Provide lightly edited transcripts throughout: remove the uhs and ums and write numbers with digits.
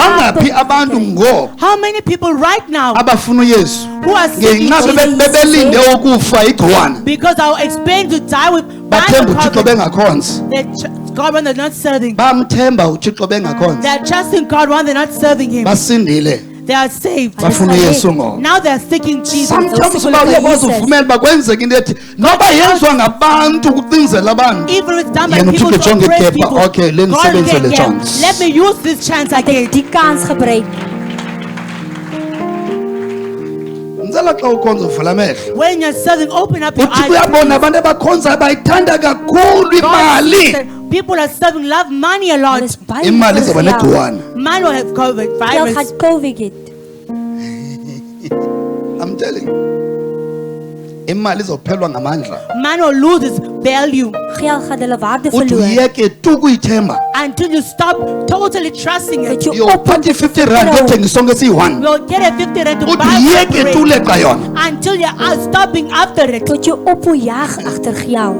Bangaphi abantu ngo How many people right now abafuna uYesu who are seeking ngenxa Jesus bebelinde ukufa igciwane because I will explain to die with bathemba uThixo bengakhonzi God when they're not serving. bamthemba uThixo bengakhonzi They are trusting God when they're not serving Him. basindile They are saved. bafuna uYesu ngo Now they are seeking Jesus. sometimes uyakwazi uvumela bakwenzeke into ethi noba yenziwa ngabantu ukucinzela abantu Even if it's done by yena people uThixo to jonge oppress ikhepha people, okay le God nisebenzele can, chance let me use this chance again. Die kans gebruik. ngicela xa ukhonza uvula amehlo When you're serving, open up your uthi eyes. uyabona abantu abakhonza bayithanda kakhulu God sees imali that people are serving love money a lot. Dis baie imali vir izoba jou. negciwane Man will have COVID Geld virus. gaan COVID het. I'm telling you imali izophelwa ngamandla Man will lose his value Geld gaan hulle waarde uthi verloor. uyeke tu ukuyithemba until you stop totally trusting Dat it. jy yophatha i-50 rand yothenga isonke esiyi-1 You'll get a 50 rand to uthi buy uyeke one tu bread uleqa yona until you are stopping after it. tot jy opjaag agter geld.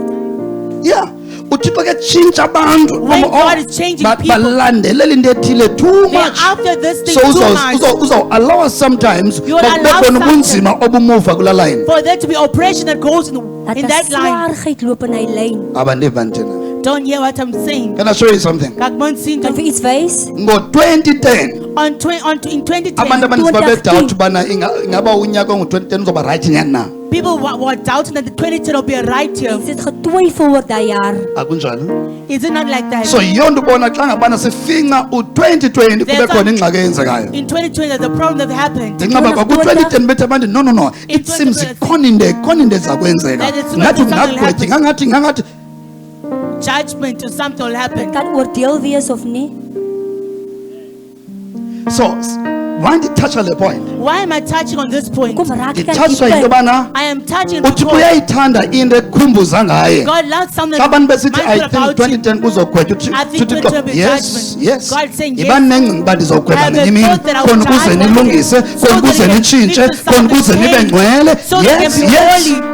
ya uthixo ke tshintsha abantu When God is changing people, balandelela into ethile too they are much after this thing so too much. uzawallowa sometimes You will allow bakubona ubunzima obumuva kulaa line For there to be operation that goes in Dat that line. swaarheid loop in hy lyn. abandiva nthina Don't hear what I'm saying. can I show you something Kijk, man, zien Kan dat vir iets wys? ngo-2010 in 2010, abantu abaninzi babedawuthi ubana ingaba unyaka ongu-2010 uzoba right nyani na people were doubting that the 2010 will be a right year. Mense het getwyfel oor daai jaar. akunjalo Is it not like that? so yiyo nto ubona xa ngabana sifinca u-2020 kube There's khona ingxaki eyenzekayo In 2020, there's a problem that happened. ndinqaba kwaku-2010 bethi abantu no In it seems 2020, khona into ezakwenzeka That it's ngathi not something ngagqwethi ngangathi Judgment or something will happen. Kan oordeel wees of nie? so why ndithatsha le point Why am I touching on this point? Kom raak ek aan ndithatsha die yinto punt. yobana I am touching uthi because uyayithanda into ekhumbuza ngaye God loves something xa abantu besithi I mindful think about you. 2010 kuzokhwetha I think 2010 will be yes judgment. yes God saying yes. ibani nengcinga uba I ndizokhwetha have ngenye the imini thought that I will khona ukuze charge nilungise one khona day, ukuze so that nitshintshe they can khona ukuze nibe change, ngcwele so they yes can be yes holy.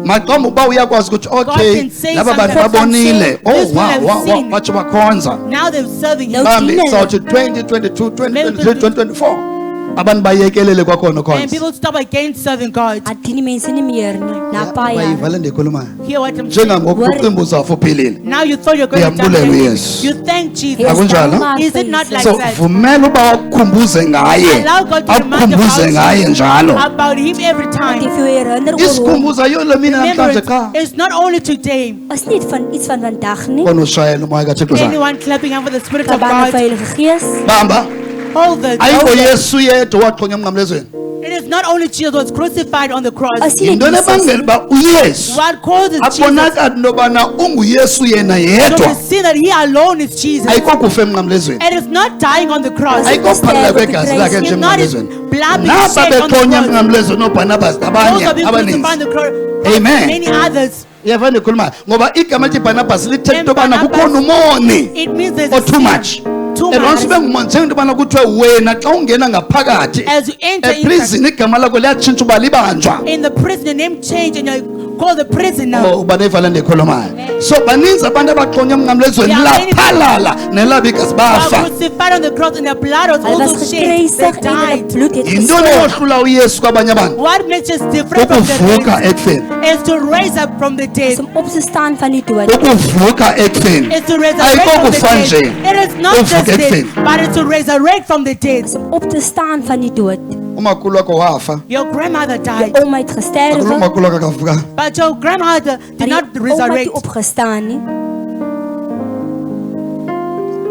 maqomba uba uyakwazi ukuthi okay can say laba bantu sometimes, babonile oh this one I've wow seen. batsho bakhonza Now they're serving No Him. bambi Ujinele. sawuthi 2022 2023 2024 abantu bayekelele kwakhona And khonza people stop against serving God. Adien mense nie meer nie. Na paar jaar. bayiva le ndiyikhulumayo Hear what I'm saying. njengangoku ucimba uzawufa uphilile Now you thought you're going to Uyambulela die. uYesu. You thank Jesus. Yes, Akunjalo? dankbaar Is vir it not like so that? vumela uba wakukhumbuze ngaye Allow God to remind akukhumbuze ngaye njalo about Him every Wat time. jy vir jou herinner oor hom. isikhumbuza yole mina namhlanje Remember, qha it's not only today. Is nie van iets van vandag nie. khona ushayela umoya kathixo zayo Anyone clapping out for the Spirit of Kabana God. vir Heilige Gees. bamba Hold the ayingoyesu yedwa waxhonywa emnqamlezweni It is not only Jesus who was crucified on the cross. As jy yinto Jesus. nebangela uba uyesu What causes Jesus abonakala into yobana unguyesu yena to yedwa see that He alone is Jesus? ayikokufa emnqamlezweni It is not dying on the cross. ayikophalela kwegazi lakhe nje It's not His emnqamlezweni blood being naba shed on the bexhonywa cross. emnqamlezweni oobhanabhasi Those nabanye have been crucified on abaninzi the cross. Amen. Many others. iyava ndikhulumayo ngoba igama lithi bhanabhasi lithetha Then into yobana Barnabas, kukhona umoni It means there's or a too sin. much Too and once much. ube ngumoni njengento yobana kuthiwe wena xa ungena ngaphakathi As you enter eprison igama lakho liyatshintsha uba libanjwa in the prison, your name changed and you're called the prisoner. uba nevala ndikhulumayo so baninzi abantu abaxhonywa emnqamlezweni There are many laphalala nelabikazi They bafa were crucified on the cross and their blood was Hulle was also shed. They gekruisig en hulle died. bloed het yintoni gestort. eyohlula uyesu kwabanye abantu What makes us different from the ukuvuka rest ekufeni is to raise up from the Is dead. om op te staan van die dood. ukuvuka ekufeni Is to resurrect from the ayikokufa dead. nje It is not uvuka just dead, ekufeni but it's to resurrect from the dead. Is om op te staan van die dood. umakhulu wakho wafa Your grandmother died, Jou ouma het gesterwe. umakhulu wakho akavuka but your grandmother did not Maar die ouma het resurrect. nie opgestaan nie.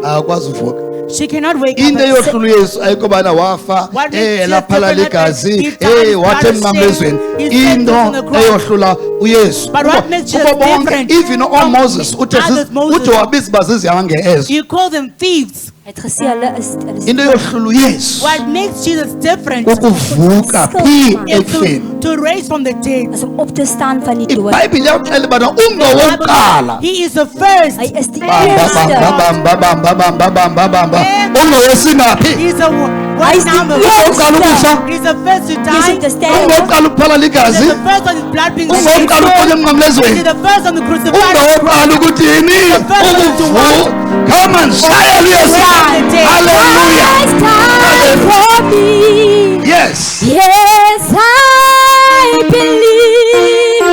akwazi uvuka She cannot wake into up. eyohlula uyesu ayikobana wafa What makes Jesus laphala different ligazi is he died, wathi his blood emnqamlezweni was shed, he shed into on the cross. eyohlula uyesu But what makes Jesus kubo bonke different even from oMoses others, Moses, uthi wabiza uba zizihange ezo you call them thieves. Hy het gesê hulle is into eyohlula uyesu What makes Jesus different ukuvuka phi is ekufeni to raise from the dead. is om op te staan van die dood. ibhayibhile iyawuxela ubana ungowokuqala He is the first. Hy is die bamba eerste. bamba bamba bamba bamba bamba bamba ungowesingaphi He's the What Hy is die number? Okokuqala ukufa. He's the first to Hy is om die. te sterwe. Ungowokuqala ukuphala He's ligazi. the first on his blood being shed. Ungowokuqala ukuqala He's emnqamlezweni. the first on the crucified. Ungowokuqala ukuthi yini? Ukuvuka. Come on, shaya uYesu. Hallelujah. It's time for me. Yes. Yes, I believe.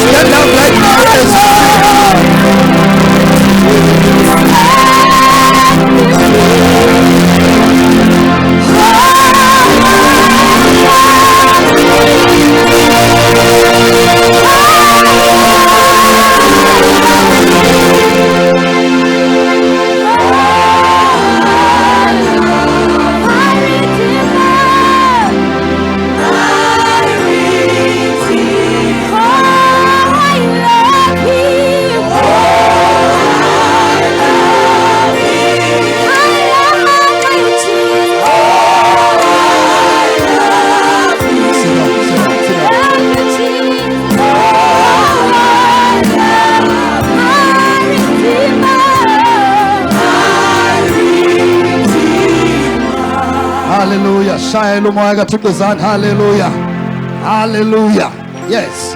Stand up right now as you sing. Hallelujah. Shaya umoya kaThixo izandla. Hallelujah. Hallelujah. Yes.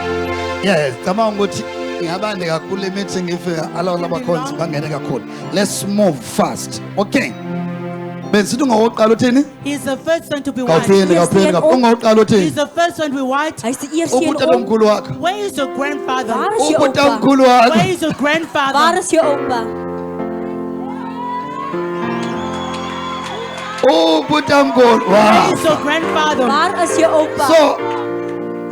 Yes. Ngicabanga ukuthi ngiyabande kakhulu le meeting ifika alalo labakhonzi bangene kakhulu. Let's move fast. Okay. Besithi ungowokuqala uthini? He's the first one to be white. Kaphinde. Ungowokuqala uthini? He's the first one to be white. Hy is die eerste een Ubhuti om. omkhulu wakho. Where is your grandfather? Waar is jou Ubhuti oupa? omkhulu Where wakho. is your Waar grandfather? is jou oupa? Ubhuti omkhulu. Where Wow. is your grandfather? Waar is jou oupa?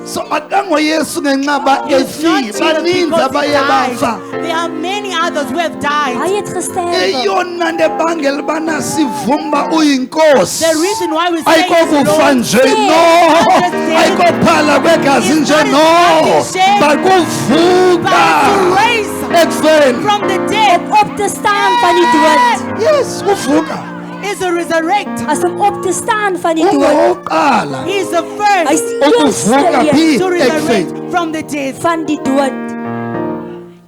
So akangoYesu ngenxaba It's not efile. Jesus Baninzi because he abaye died. bafa. There are many others who have died. Hy het gesterwe. Eyona nto ebangela ubana sivumba uyinkosi. The reason why we say Ayikokufa it's nje Lord, no. not just death, Ayikophala kwegazi It's nje not his no. body shed, Bakuvuka but to raise ekufeni. from the dead Op te staan van die dood. Yes, uvuka. is to resurrect. As om op te staan van die dood. Ungowokuqala He is the Hy is first die eerste ukuvuka een phi to resurrect ekufeni. from the dead. van die dood.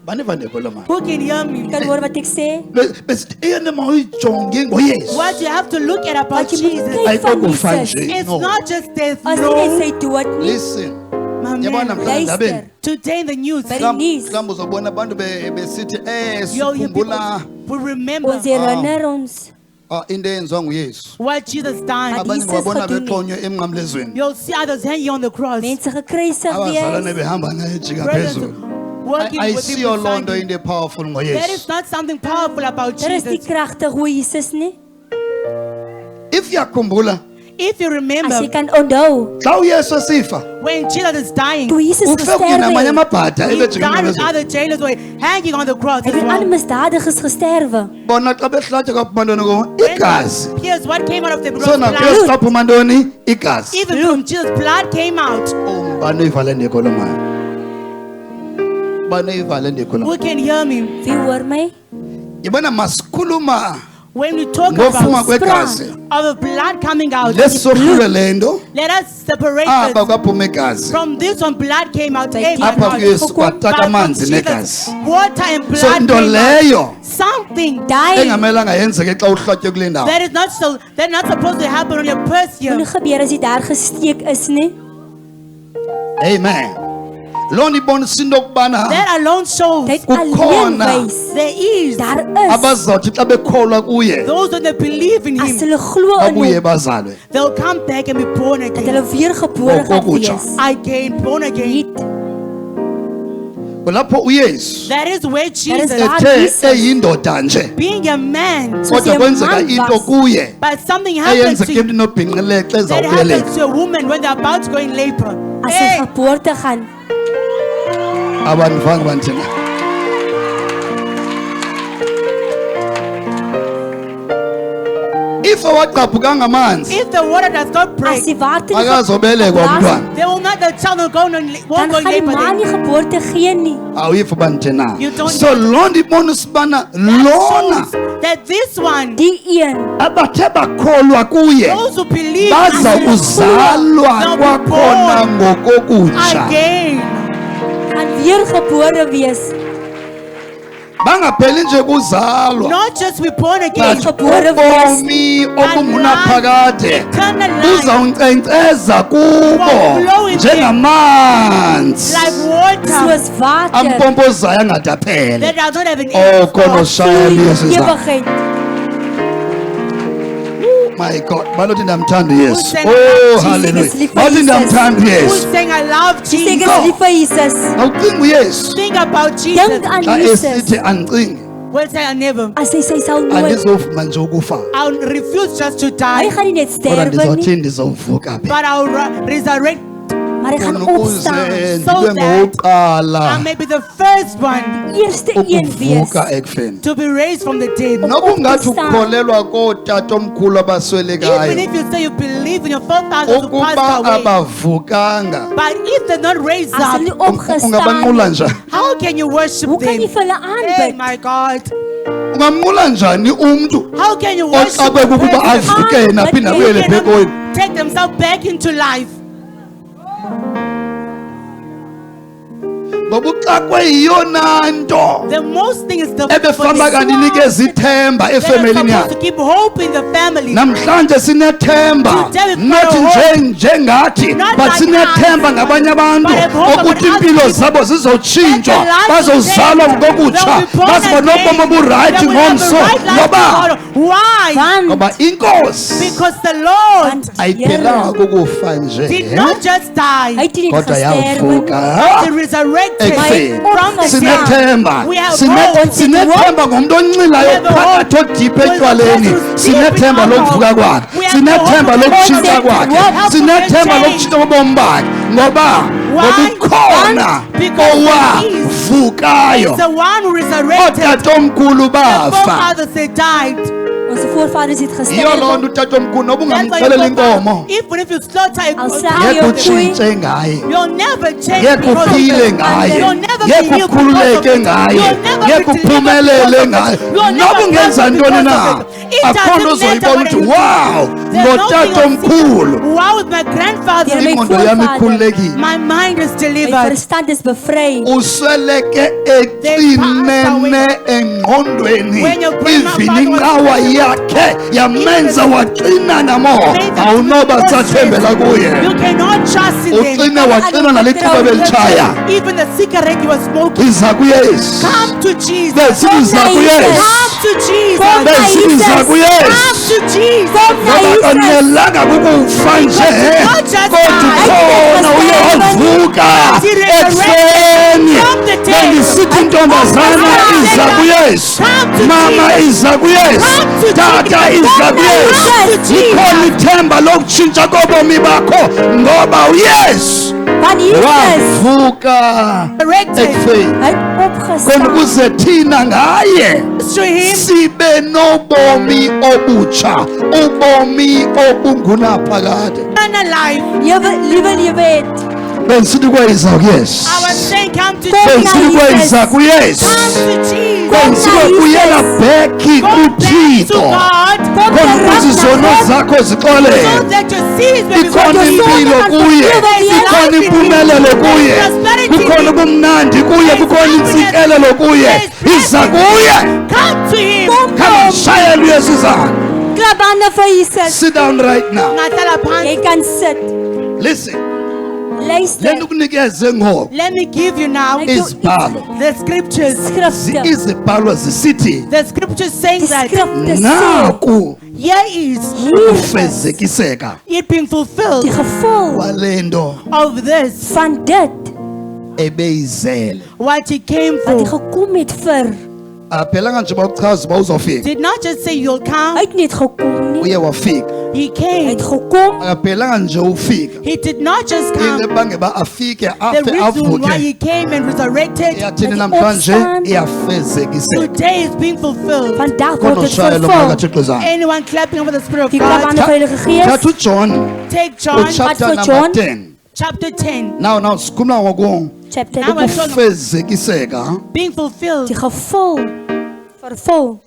Baniva ndekolo manje. Who can hear me? Kan hoor wat ek sê? Besithi eyona mawuyijonge ngoYesu. What you have to look at about Wat jy moet Jesus, kyk van Ayikokufa Jesus. nje it's no. not just death. As nie net No, sy dood nie. Listen. my Yabona man. mhlawumbe ndabeni. Luister. Today in the news, By the knees. Mhlawumbe uzobona abantu besithi your people sikhumbula will remember Ons herinner ons into eyenziwa nguYesu. what Jesus died. Abanye Jesus ngibabona gedoen het. bexonywe emnqamlezweni. You'll see others hanging on the cross. mense gekruisig Abazalwane wees. behamba naye ejika Brothers phezulu. working with Ayisiyo him loo beside nto him. into epowerful That ngoYesu. is not something powerful about Dit is nie Jesus. kragtig hoe Jesus nie. If yakhumbula If you As jy remember, kan onthou, xa uYesu esifa when Jesus is dying, toe Jesus ufe kunye gesterwe namanye het, amabhada he ebejika died with emnqamlezweni. other jailers who were hanging on the cross het as met ander well. misdadigers gesterwe. Bona xa behlatya kwaphuma ntoni kubo igazi. Here's what came out of the So cross. nakuYesu Blood. xa phuma ntoni igazi. Even from Jesus, blood came out. Bani uyivale ndekho lo mali. Bani uyivale ndekho lo Who mali. can hear me? Wie hoor my? Yibona masikhuluma When we talk ngofuma about kwegazi. of the blood coming out, Lesohlule le nto. let us separate Apha this. kwaphuma igazi. From this one, blood came out. By Egg Jesus. came Apha out. kuYesu But kwataka from amanzi Jesus, negazi. water and So blood nto came leyo out. Something Die. engamelanga yenzeke xa uhlotywe kule ndawo. that is not so. That's not supposed to happen on your first year. Moenie gebeur as jy daar gesteek is nie. Amen. Loo nto ibonisa into yokubana That alone shows Dit alleen Kukhona. wys. there is Daar is. abazawuthi xa bekholwa kuye those that believe in As Him. hulle glo in babuye hom, bazalwe. They'll come back and be born dat again. hulle weer gebore gaan Okutsha. wees. Again, born again. Niet. Kulapho uYesu That is where Jesus, waar ethe Jesus. eyindoda nje being a man, kodwa Soos 'n kwenzeka man into was. kuye but something happens eyenzeka to you. into inobhinqileyo xa That ezawubelela. happens to a woman when they're about to go in labor. As sy Hey, geboorte gaan, Abandivanga banthina. If awaqaphukanga amanzi if the water does not as break, die water nie akazobelekwa geblaas, umntwana. they will not. The child will go on, dan won't go in gaan die labor. man nie Then. geboorte gee nie. Awuyiva banthina. You don't So loo nto ibonisa ubana lona Shows that this one, Die een abathe bakholwa kuye those who believe baza in Him kuzalwa They'll be kwakhona born ngokokutsha. again. gaan weer gebore wees. bangapheli nje kuzalwa Not just be born again, but ubomi obungunaphakade eternal life, buzawunkcenkceza kubo njengamanzi like water Soos water. ampompozayo angade aphele. that does not have an Oh, end. kono shaya liyesizana. Ewigheid. My God, balothi ndiyamthanda uYesu. Who's saying Oh, Jesus hallelujah. is lief for Bathi Jesus? ndiyamthanda Who's uYesu. saying, I love Sê que Jesus? is lief vir Jesus. Awucingi uYesu. Think about Jesus. Dink aan Xa Jesus. esithi andicingi, We'll say, I never. As hy sê sal nooit. andizovuma nje ukufa. I'll refuse just to Hy die, gaan nie net Kodwa sterwe nie, ndizothi ndizowuvuka phi. but I'll resurrect. maar hy gaan Khona ukuze opstaan. ndibe So that ngowokuqala I may be the first one Eerste een wees. ukuvuka ekufeni. to be raised from the dead. Noba ungathi Opstaan. ukukholelwa kootatomkhulu Even abaswelekayo if you say you believe in your forefathers who ukuba passed away, abavukanga, but if they're not raised As up, hulle opgestaan ungabanqula het, njani? how can you worship hoe kan jy them? vir hulle Hey, aanbid? my God. Ungamnqula njani umntu How can you worship oxakeka a ukuba person avuke yena Ah, aphinde but abuyele who cannot ebhekweni? take themselves back into life? Ngoba uxakwe yiyona nto The most thing is the ebefamba kandinikeza ithemba They are efemelini supposed to yakhe. keep hope in the family. Namhlanje sinethemba, Today we've not got a hope. njengathi, Not but like sinethemba us, ngabanye abantu but a hope about ukuthi other impilo people. zabo zizotshintshwa, That their lives bazozalwa will change. ngokutsha, They'll be born baziba nobomi again. oburayithi They will have the ngomso. right life Ngoba tomorrow. Why? Want ngoba inkosi Because the Lord ayiphelanga kukufa did nje, not just hy die, het nie net kodwa gesterwe yavuka. He resurrected Ekufeni. from the dead. Sinethemba, We have Sine- hope. sinethemba ngomntu oncilayo We have phakathi hope. odiphe We have etywaleni. hope to Sinethemba receive lokuvuka our kwakhe, hope. We have sinethemba hope. lokutshintsha Hope. kwakhe, Hope. sinethemba Hope. lokutshintsha ubomi bakhe, ngoba Why? ukhona Because there is. owavukayo. It's the one who resurrected. Ootatomkhulu The bafa. forefathers, they died. Onze voorvaders het Yiyo gesterwe. loo nto utatomkhulu noba That's why ungamxhelela your inkomo, forefathers, even if you slaughter a I'll goat, say ngeke you utshintshe ngaye, you'll never change ngeke because of uphile it. ngaye, You'll never be ngeke healed because of ukhululeke it. ngaye, You'll never ngeke be delivered uphumelele because of ngaye. it. You'll Noba never ungenza prosper ntoni because na, of it. It akho nto doesn't uzoyibona matter uthi what wow, you do. There's nothing ngotatomkhulu you'll see. Wow, with my grandfather, Deur my ingqondo yami voorvader. ikhululekile. my mind is My delivered. verstand is bevry. Usweleke They passed away. exinene engqondweni, When your grandfather ivini was inqawa dead, yakhe yamenza even waqina namo, made them awunoba process. sathembela kuye. You cannot trust in Uqine them. waqina nalithuba belitshaya. Even the cigarette you were smoking. Iza kuyesu, Come to Jesus. besithi iza Come kuyesu, Come to Jesus. Come besithi iza Come kuyesu. to Jesus. Ngoba kanelanga kukufa nje, not just kodwa die. ukhona uye wavuka He resurrected ekufeni. from the dead. Bendisithi intombazana Come iza to kuyesu, Come to mama Jesus. iza kuyesu, Come to tata Jesus. iza Come kuyesu. to Jesus. Likhona ithemba lokutshintsha kobomi bakho ngoba uyesu Want Jesus wavuka Resurrected. ekufeni. het Khona opgestaan. ukuze thina ngaye To him. sibe nobomi obutsha, ubomi obungunaphakade. Eternal life. Liewe lewe het. Bendisithi kwayiza kuyesu, I was saying, come to Come Jesus. bendisithi kwayiza kuyesu, Come to Jesus. bendisithi kuyela bheki Go back to kuthixo, God. khona ukuthi izono zakho So zixoleke. that your sins may be Ikhona forgiven. impilo kuye, ikhona impumelelo kuye, kukhona ubumnandi kuye, kukhona intsikelelo kuye. Iza kuye. Come to him. Come on, shayela uyesu izandla. Klap hande vir Jesus. Sit down right now. Ngatala Jy phansi. kan sit. Listen, Luister. lento kunikeze ngoku Let me give you now izibhalo. the scriptures. Skrifte. Izibhalo zisithi The scriptures saying Die that skrifte sê. naku here is ukufezekiseka it being Die fulfilled gevolg kwalento of this, van dit ebeyizele. what he came wat hy for. gekom het vir. Aphelanga nje bawuchaza uba uzofika, Did not just say you'll Hy come, het net gekom nie. uye wafika. he Hy came. het gekom. Akaphelanga nje ufika, He did not just into come. ebangeba afike The afe reason why avuke he came and resurrected eyathini That namhlanje opstaan. iyafezekiseka. today is being fulfilled. Vandag Khona word dit ushayela umoya vervul. kaThixo izandla. Anyone clapping over the Spirit of Die klap God? hande vir Heilige Gees. Thatha uJohn Take John uchapter Wat vir number John? 10. chapter 10. Now sikhuluma ngoku Chapter Now we're talking ukufezekiseka being fulfilled die gevolg. Vervul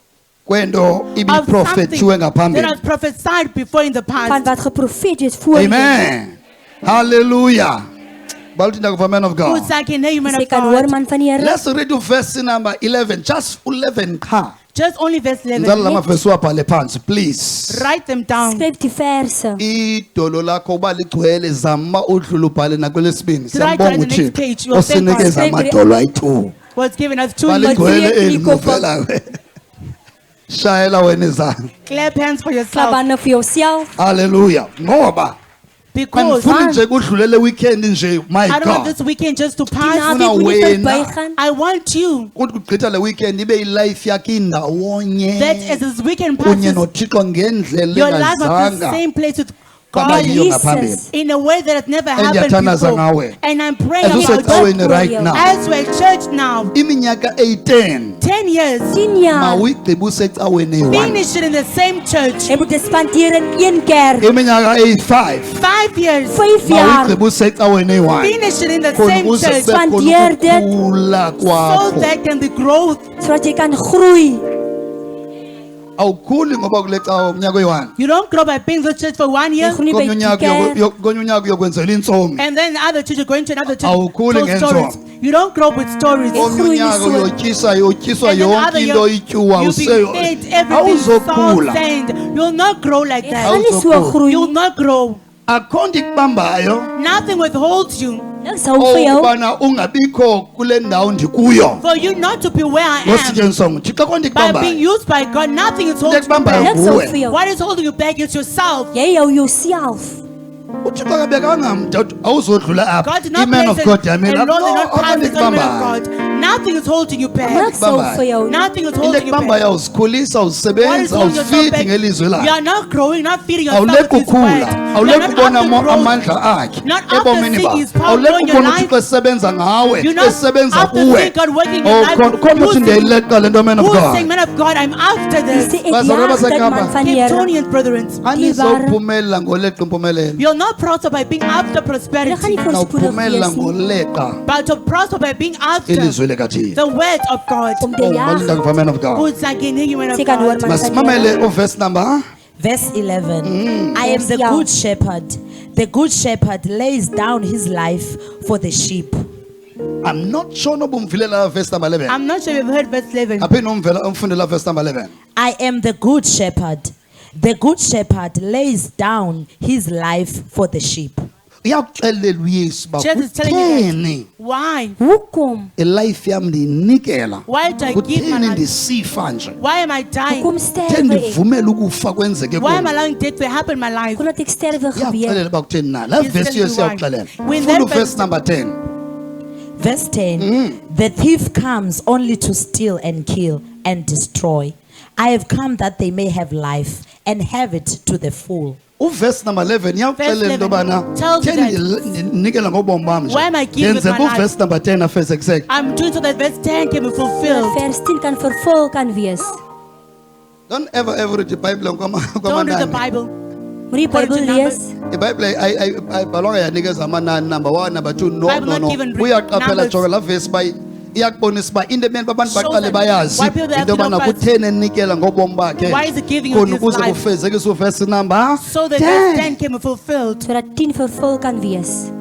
kwento of ibiprofethiwe something that ngaphambili. was prophesied before in the van past. wat geprofeet het voor. Amen. Hallelujah. Baluthinda kuva man of God. Goed zaken, nee, man Sy of kan hoor God. man van die Here. Let's read verse number 11. Just 11 qha. Just only verse Ngicela 11. lama verse wabhale phansi please. Write them down. Skryf die verse. Idolo lakho uba ligcwele zama udlula ubhale nakwelesibini. Right on Siyambonga the next page. uThixo. You'll thank God. Osinikeza amadolo ayi-2. Was given us 2 Baligcwele years. eli Nico ngivela we. Shayela wena izandla. Clap hands for yourself. Klap hande vir jouself. Hallelujah. Ngoba Because angifuni nje kudlulele weekend nje my I don't want God. this weekend just to Die pass. naweek moet nie wena. verbygaan. I want you Kuthi kugqitha le weekend ibe ilife yakhe indawonye. that as this weekend Kunye passes, noThixo ngendlela your life must be the engazanga. same place with Kwaba God yiyo ngaphambili. Jesus. in a way that has never happened Ngiyathandaza before. ngawe. And I'm praying As about usecaweni that. right now. As we're at church now, Iminyaka eyi-10 10 years, 10 jaar. mawuyigqibe usecaweni eyi-1. finish it in the same church. Jy moet dit spandeer in een kerk. Iminyaka eyi-5 5 years, 5 jaar. mawuyigqibe usecaweni eyi-1. finish it in the Khona same ukuze church kube khona Spandeer dit. ukukhula so kwakho. that can be growth. Sodat jy kan groei. Awukhuli ngoba kule cawa umnyaka oyi-1. You don't grow by being to church for 1 Jy year groei by Komnye die unyaka kerk. komnye unyaka uyokwenzela intsomi. and then the other church you're going to another church. Awukhuli Tell ngenzondo. stories. You don't grow with stories. Yes. Komnye unyaka uyotyiswa And then yonke other into year, ityuwa you'll be fed everything salt awuzokhula. sand. You'll not grow like Jy that. gaan nie so Awuzokhula. groei. You'll not grow. Akho nto ikubambayo Nothing withholds you Niks hou vir jou. ukubana ungabikho kule ndawo ndikuyo. for you not to be where I am. Ngosetshenziswa nguThixo akho nto By being ikubambayo. used by God, nothing is Into holding you ekubambayo back. Niks hou nguwe. vir jou. What is holding you back is yourself. Jy hou jouself. uThixo akabekanga mntu athi awuzodlula apha. God did not I-man place of it God yamina. and Lord did not Akho pass nto the judgment of ikubambayo. God. Nothing is holding you back. Niks hou vir jou. Nothing is Into holding you ekubambayo back. awuzikhulisa What is awusebenza holding yourself awufithi back? ngelizwi You lakhe. are not growing, not feeding yourself with awulekho His word. ukhula You are awulekho not ubona after growth. amandla akhe Not after ebomini seeing bakho His power awulekho growing your ubona life. uThixo esebenza ngawe You're not esebenza after kuwe. seeing God working in your life. khona uthi Who's saying- ndiyayileqa le nto man of Who's God. saying, man of God, I'm after Dis this. ek Bazalwa jaag dit baseKapa. man van die Keep Here. Tony and brethren. Anizophumelela ngoleqa impumelelo. You'll not prosper by being after Jy gaan prosperity, nie voorspoedig Nawuphumelela wees nie. ngoleqa but to prosper by being after ilizwi likaThixo. the word of God. Om te Balinda jaag. kuva man of God. Who's saying, hey, man of Sy kan hoor God. man van die Here. Masimamele uverse number. Verse 11. I am the Yeah. good shepherd. The good shepherd lays down his life for the sheep. I'm not sure noba umvilela verse number 11. I'm not sure you've heard verse 11. Aphinde umfundela verse number 11. I am the good shepherd. The good shepherd lays down his life for the sheep. Uyakuxelela uYesu uba Jesus is telling you kutheni Why? Hoekom? ilife yam ndiyinikela. Why do I give my Kutheni life? ndisifa nje. Why am I dying? Hoekom Kutheni sterwe ek? ndivumela ukufa kwenzeke Why am I kum. allowing death to happen in my life? Omdat ek sterwe gebeur. Iyakuxelela uba kutheni na. La Yes, verse tell you yethu why. iyakuxelela. When Funda that uverse verse- number 10. Verse 10. The thief comes only to steal and kill and destroy. I have come that they may have life and have it to the full. Uverse number 11 iyakuxelela into yobana tells you kutheni that- ndinikela ngobomi bam nje. Why am I giving with Yenze my life? uverse number 10 afese kusek. I'm doing so that verse 10 can be fulfilled. Vers 10 kan vervul kan wees. Don't ever read the Bible Don't read the kwamanani. Bible. Moet die According Bybel to lees. iBhayibhile ayibhalwanga yanikeza amanani number 1 number 2 no Bible no not no. given Uyaqaphela numbers. jonga la verse by iyakubonisa uba into ekumele abantu Show baqale them bayazi why people have into to yobana know first. kutheni enikela ngobomi bakhe Why is he giving you khona his ukuze life? kufezekise uverse number So that verse 10. 10 can be fulfilled. Sodat 10 vervul kan wees.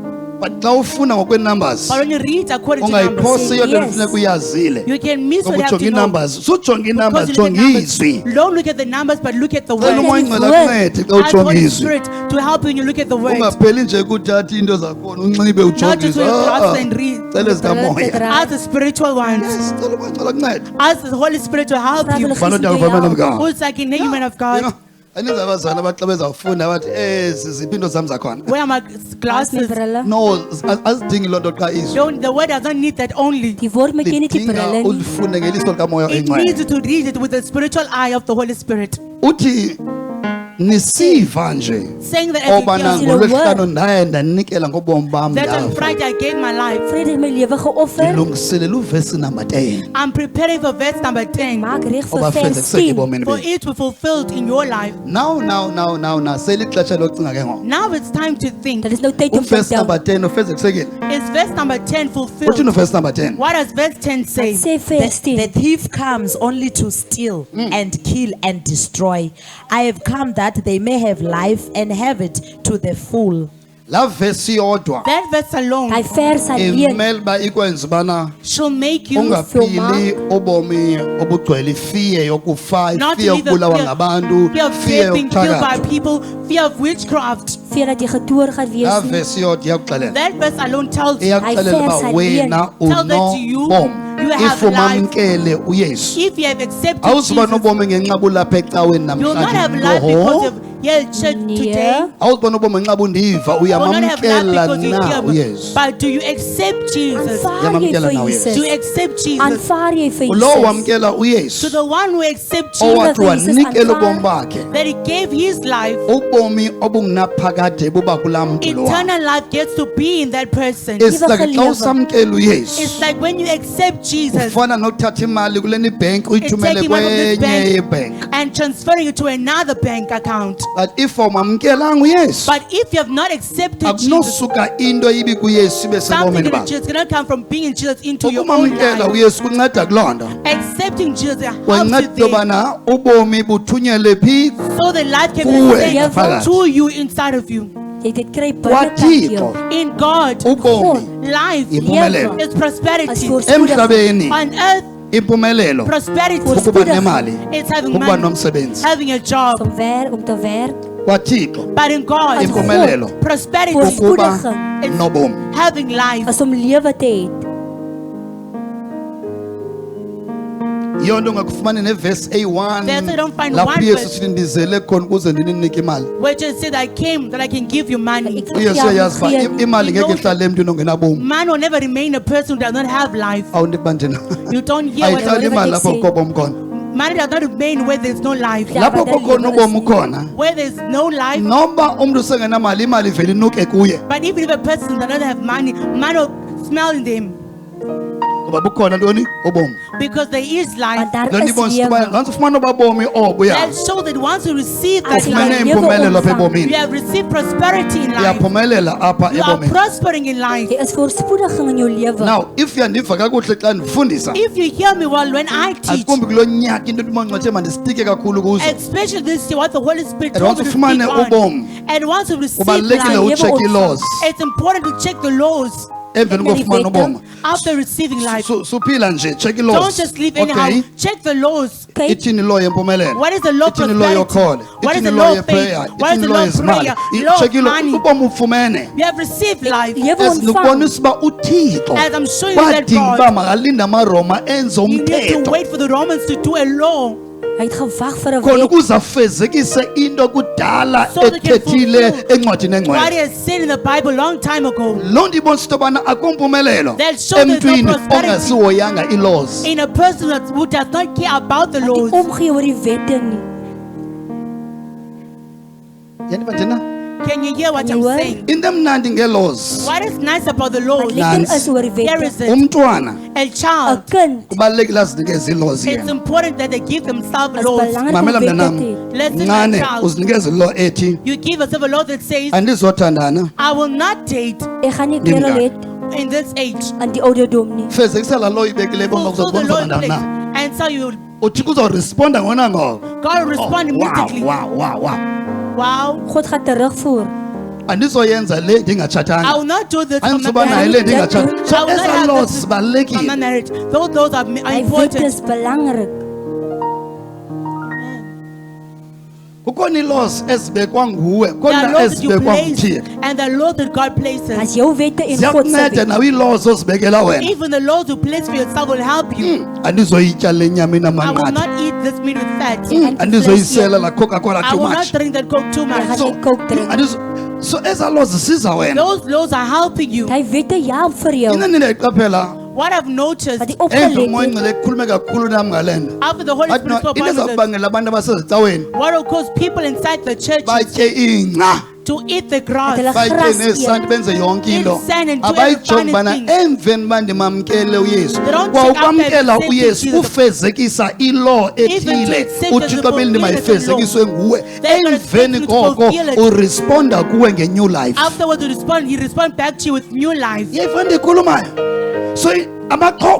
But xa ufuna ngokwe-numbers But when you read according to numbers, ungayiphosi iyo nto Yes. efuneka uyazile you can miss what you have ngoba to ujonga know. ii-numbers sujonga ii-numbers Because you look jonga at numbers. izwi Don't look at the numbers, but look at the cela word. umoya ingcwele Word. akuncede xa Ask ujonga Holy izwi Spirit to help you when you look at the word. ungapheli nje kuthatha into zakhona unxibe Not ujonga just izwi with clothes and read. cela zikamoya Ask the spiritual ones. cela umoya ingcwele akuncede Ask the Holy Spirit to help Vra you. vir die Vanot Gees jou om te van man of help. God. Who's like in man of You God? know, aninzi abazali abaxa bezawufunda bathi ezi ziphi into zam zakhona Where are my As my glasses? brille. no azidingi loo nto qha izwi The word doesn't need that only. Die woord moet jy nie die lidinga brille nie. ulifunde ngeliso likamoya It oyingcwele needs you to read it with the spiritual eye of the Holy Spirit. uthi nisiva nje Saying that as you obana hear, Silo ngolwesihlanu ndaye ndanikela ngobomi bam that on ndafa Friday I gave my life. Vrede my lewe geoffer. ndilungiselela uvesi number 10 I'm preparing for verse number 10. Maak reg vir oba vers fezekiseke 10. ebomini For bethu it to be fulfilled in your life. now selixesha lokucinga ke ngoku Now it's time to think. Dit is nou tyd om te uvesi number dink. 10 ufezekisekile Is verse number 10 uthini fulfilled? uvesi number 10 What does verse 10 say? Sê vers The 10. thief comes only to steal and kill and destroy. I have come that they may have life and have it to the full. la verse yodwa That verse alone Hy vers alleen imele ba ikwenza bana shall make you ungaphili ubomi obugcwele fear yokufa not fear to live yokubulawa fear, ngabantu fear of fear death, being killed by yokuthakatha people, fear of witchcraft. fear dat jy gedoor gaan wees la nie. verse yodwa iyakuxelela That verse alone tells you, iyakuxelela verse uba wena Tell that to you, unobomi you have if umamkele uYesu if you have accepted awuzuba Jesus, nobomi ngenxa ulapha ecaweni you will not have namhlanje life because Yoho. of here at church today. awuzuba nobomi ngenxa undiva You will not have life uyamamkela because you na hear me. uYesu But do you accept Jesus? Aanvaar jy Yamamkela vir nou, Jesus. Do you accept Jesus? Aanvaar jy vir lo Jesus. wamkela To uYesu the one who accepts owathi Jesus, Jesus wanikela aanvaar. ubomi bakhe that he gave his life, ubomi obungunaphakade buba kulaa mntu lowa eternal life gets to be in that person. it's like Ewige xa lewe. usamkela uYesu It's like when you accept Jesus ufana nokuthatha imali kuleni bank and uyithumele taking money from this kwenye bank bank and transferring it to another bank account. but if awumamkelanga uYesu But if you have not accepted Jesus, akunosuka into ibi kuYesu ibe something sebomini that bakho Jesus cannot come from being in Jesus into your own ukumamkela life. uYesu kunceda kuloo nto Accepting Jesus helps you wenceda there, yobana ubomi buthunyelwe phi so the life can Kuwe be sent ngaphakathi. to you inside of you. Jy dit kry binnekant kwaThixo jou. In God, ubomi life impumelelo is As prosperity. voorspoedig. emhlabeni On earth, impumelelo prosperity ukuba nemali is having ukuba money, nomsebenzi having a job. Om te werk. kwaThixo But in God, impumelelo prosperity ukuba is nobomi having life. As om lewe te hê. yiyo nto ungakufumani neverse A1 That's why I don't find lapho one uYesu verse. sithi ndizele khona ukuze ndininike imali Where Jesus said, I came that I can give you money. uYesu uyayazi uba imali ngeke You know- ihlale emntwini ongenabomi Man will never remain a person who does not have life. awundiba njena You don't hear what ayihlali I'm imali what lapho they say. kukho bomi khona Money does not remain where there's no life. Yeah. lapho but kukho then ubomi you khona Where there's no life. noba umntu usengenamali imali ivele inuke kuye But even if a person does not have money, money will smell in them. ngoba bukhona ntoni ubomi Because there is life. Want daar loo nto is ibonisa ukuba lewe. ngantsi ufumana oba bomi obo That uyazi shows that once you receive that ufumene life, lewe impumelelo apha ontvang. ebomini you have received prosperity in life. uyaphumelela apha You are ebomini prospering in life. Jy is voorspoediging in jou lewe. now if uyandiva kakuhle xa ndifundisa If you hear me well when I teach, akumbi kulo nyaka into ndimonxethe mandisitike kakhulu kuzo especially this year, what the Holy Spirit And told once me to ufumane speak on, ubomi, and once you receive kubalulekile life, ucheke ii-laws it's important to check the laws emveni kofumana ubomi after receiving life. suphila nje check Don't ii-laws just live anyhow. okay Check the laws. Okay. ithini law yempumelelo What is the law of ithini law yokholo prosperity? What is ithini the law law of yeprayer faith? What is ithini the law law of yezimali prayer? Law check of money. ubomi ufumene You have received life. Lewe as ontvang. lukubonisa uba uthixo As I'm showing you that wadinga God, uba makalinde amaroma enze you need to umthetho wait for the Romans to do a law Hy het gewag vir 'n khona week. ukuze afezekise into kudala so they can ethethile fulfill encwadini what engcwele he has said in the Bible long time ago. loo nto ibonisa into yobana akumpumelelo That shows there's no emntwini prosperity ongasihoyanga ii-laws in a person who does not care about the Die laws. omgee oor die wette nie. yandiva njena Can you hear what Can I'm you hear? saying? into emnandi ngee-laws What is nice about the laws? Wat lekker is oor die Here wette. is it. umntwana A 'n child. Kind kubalulekile azinikeze ii-laws It's yena important that they give themselves is laws. belangrik om mamela wette mntanam te hê. Listen, my ncane child. uzinikeze ilo ethi You give yourself a law that says, andizothandana I will not date Ek gaan nie kerel Nimka. hê in this age. aan die ouderdom nie. fezekisa laa law ibekileyo uba Fulfill the uzozibona law in uzothandana place. na And so you, uthixo uzawurisponda ngona ngoko God will respond immediately. wow Wow. God gaan terugvoer. andizoyenza le I ndingatshatanga will not do this for my andizoba naye le marriage. ndingatshata I so will not ezaa have laws this for my zibalulekile marriage. Those laws are Hy wette important. is belangrik. kukhona ii-laws ezibekwa nguwe There are khona laws that you ezibekwa place nguthixo and the laws that God places. As jou wette en God se ziyakunceda wette. nawe ii-laws ozibekela wena Even the laws you place for yourself will help you. andizoyitya le nyama I will inamanqatha not eat this meat with fat. andizoyisela la coca-cola I too will not much drink that Coke too Jy gaan much. nie Coke drink. so ezaa laws zisiza wena Those laws are helping you. Hy wette help vir jou. ina nindayiqaphela What I've noticed Wat die emva umoya opgelet het. ingcele ekhulume kakhulu nam ngale nto after the Holy athi Spirit spoke into about this, ezawubangela abantu abasezicaweni what will cause people inside the church batye ingca to eat the grass, Hulle batye gras nesanti eet. benze yonke into Eat sand and do abayijongi every ubana funny thing. emveni uba ndimamkele uyesu They don't kwa check after ukwamkela accepting uyesu Jesus. ufezekisa ilaw Even to ethile accept uthixo the belinde mayifezekiswe nguwe They're gonna emveni expect you to koko fulfill it. urisponda kuwe nge-new life afterwards he respond back to you with new life. yeyifana ndiyikhulumayo So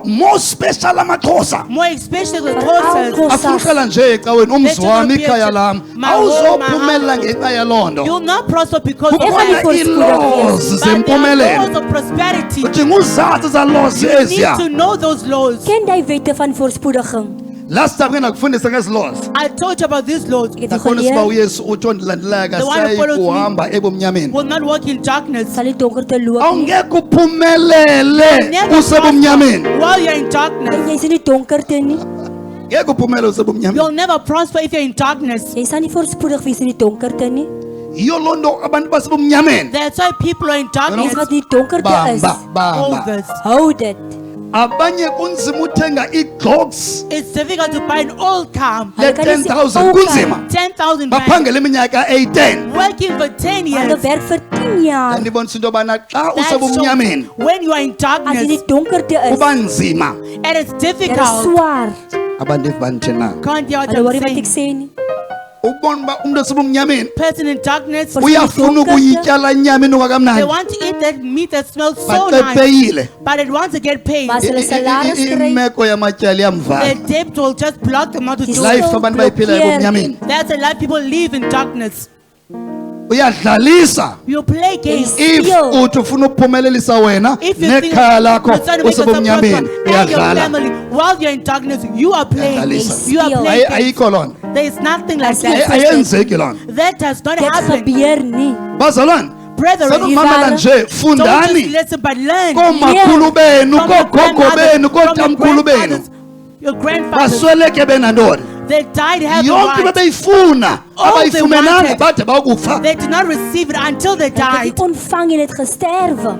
more special amaXhosa. More especially with Veral horses. Afuhlala nje ecaweni umzi wami ikhaya lami. Awuzophumelela ngenxa yaloo nto. You'll not prosper because of Kukhona that. ii-laws But there are zempumelelo. laws of prosperity. Udinga uzazi za laws You need eziya. to know those laws. Ken jy wette van voorspoediging? Last time ngena kufundisa ngezi laws. I told you about these laws. Ek het Nakhona siba geleer, uYesu uthi ondilandelayo The one who follows me kuhamba ebumnyameni. will not walk in darkness. sal die donkerte loop nie. Awungeke uphumelele Never usebumnyameni. prosper while you're in darkness. En jy's in die donkerte nie. Ngeke uphumelele usebumnyameni. You'll never prosper if you're in darkness. Jy sal nie voorspoedig wees in die donkerte nie. Yiyo loo nto abantu basebumnyameni. That's why people are in darkness. Mense wat in die donkerte is, All Bamba. this. hou dit. Abanye kunzima uthenga i-clocks It's difficult to buy an old car. le 10,000 kunzima. 10,000 rand. Baphangele iminyaka eyi-10. Working for 10 Hulle years. werk vir 10 jaar. Ndibonisa into yobana xa That shows usebumnyameni when you are in As jy in darkness die donkerte is, kuba nzima. and it's dit is difficult. swaar. Abantu banditheni na. Can't hear what Hulle hoor I'm nie wat ek saying. sê nie. Ubona uba umntu osebumnyameni Person in darkness, uyafuna ukuyityala inyama they inokakamnandi. want to eat that meat that smells so nice, Baqepeyile. but it wants to get paid. Maar as hulle salaris kry, Imeko yamatyala The iyamvala. debt will just block them out to do Dis it. Life abantu bayiphila ebumnyameni. That's a life people live in darkness. Uyadlalisa. You play games. If uthi ufuna ukuphumelelisa wena If you think nekhaya lakho you're trying to make yourself usebumnyameni prosper and your uyadlala. family, while you're in darkness, you are playing. Uyadlalisa. You are Steal. playing games. Ayikho loo nto. There is nothing like Ay- that. Ayenzeki loo nto. That does not dit happen. gebeur nie. Bazalwane, Brethren, sekumamela nje don't just fundani listen but learn. koomakhulu benu From your koogogo benu grandmothers, from your kootamkhulu benu grandfathers, your grandfathers, basweleke benantoni they died having yonke rights. bebeyifuna All they abayifumenanga wanted. bade bakufa. They did not receive it until they Hulle het died. dit ontvang en het gesterwe.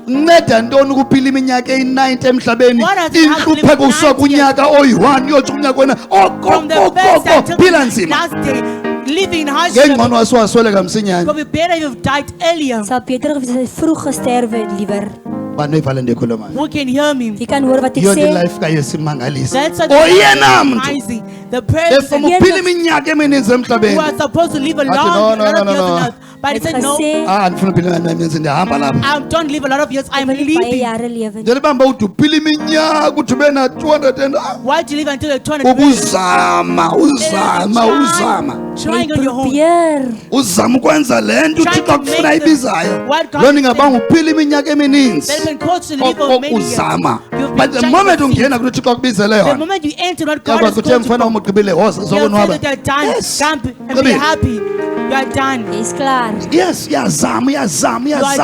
nceda ntoni ukuphila iminyaka eyi-90 emhlabeni What has happened intlupheko in usuka 90 kunyaka oyi-1 uyotsho kunyaka wena From the first okokokoko until phila the nzima last day, living in hardship. ngengcono wasiwasweleka msinyane. It would be better if you've died earlier. Sal beter gewees het vroeg gesterwe het liewer. bantu evale ndikhulumayo Who can hear me? Jy kan hoor wat ek yiyo nto sê. ilife kayesu imangalisa That's what oyena mntu amazing. The person efoma uphila iminyaka emininzi emhlabeni. who are supposed to live a Athi, long no, lot of no, years no. on earth, but he Het said no, gesê, Andifuna uphila iminyaka emininzi ndihamba lapha. I don't live a lot of years. I'm ek wil nie baie leaving. jare lewe nie. njenibamba uthi uphila iminyaka uthi ube na 200 and Why do you live until you're 200 years? ubuzama uzama Trying on your own. Probeer. uzama ukwenza le nto Trying uthixo to akufuna make ibizayo what God loo is nto ingabanga saying. uphila iminyaka emininzi They've been called to live for many years. uzama You've been but the trying moment to ungena kulo uthixo akubizele The yona moment you enter what God yakwazi has ukuthi called you mfana for, wam ugqibile woza you'll say zokonwaba that you're done. Yes. Come and be Ugqibile. happy. You are done. Jy's klaar. yes uyazama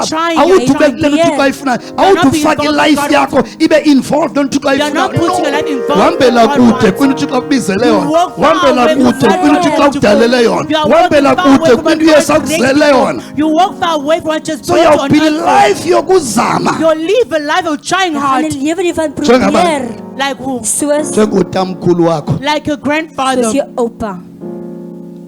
trying, awuthi you're ube kule nto trying. uthixo ayifunayo not awuthi being ufake involved ilife in yakho God. ibe involved loo nto uthixo You're not putting your life involved wahambela in God kude wants. kwinto uthixo akubizele You yona walk far wahambela away from kude what kwinto God uthixo has to akudalele do. yona You are wahambela walking far kude away from kwinto what uyesu God created akuzele you yona for. You walk far away from what just so brought you on uyawuphila earth. ilife yokuzama You'll live a life of trying Jy gaan hard. 'n lewe nie van Njengaba- probeer. Like who? Soos njengotamkhulu wakho Like your grandfather. soos jou oupa.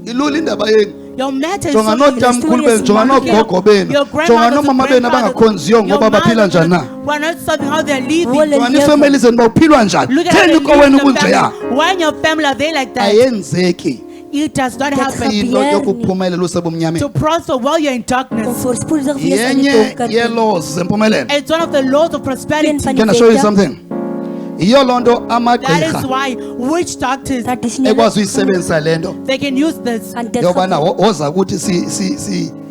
ilula indaba yenu Your matter is jonga so easy. nootamkhulu benu jonga noogogo benu Your jonga grandmothers noomama and benu grandfathers, abangakhonziyo ngoba your baphila mothers njani na who are not serving how they're living. Wole jonga lewe. neefemeli zenu uba uphilwa njani Look at how theni they kowenu live in the kunjeya family. Why in your family are they like that? ayenzeki It does not happen. into Gebeur nie. yokuphumelela usebumnyameni To prosper while you're in Om darkness. voorspoedig wees in die yenye donkerte. yee-laws zempumelelo It's one of the laws of prosperity. Een van can I die show you wette, something yiyo loo nto That is amagqirha why witch doctors, tradisionele ekwazi uyisebenzisa le nto they can use this. gaan dit yobana gebeur. woza kuthi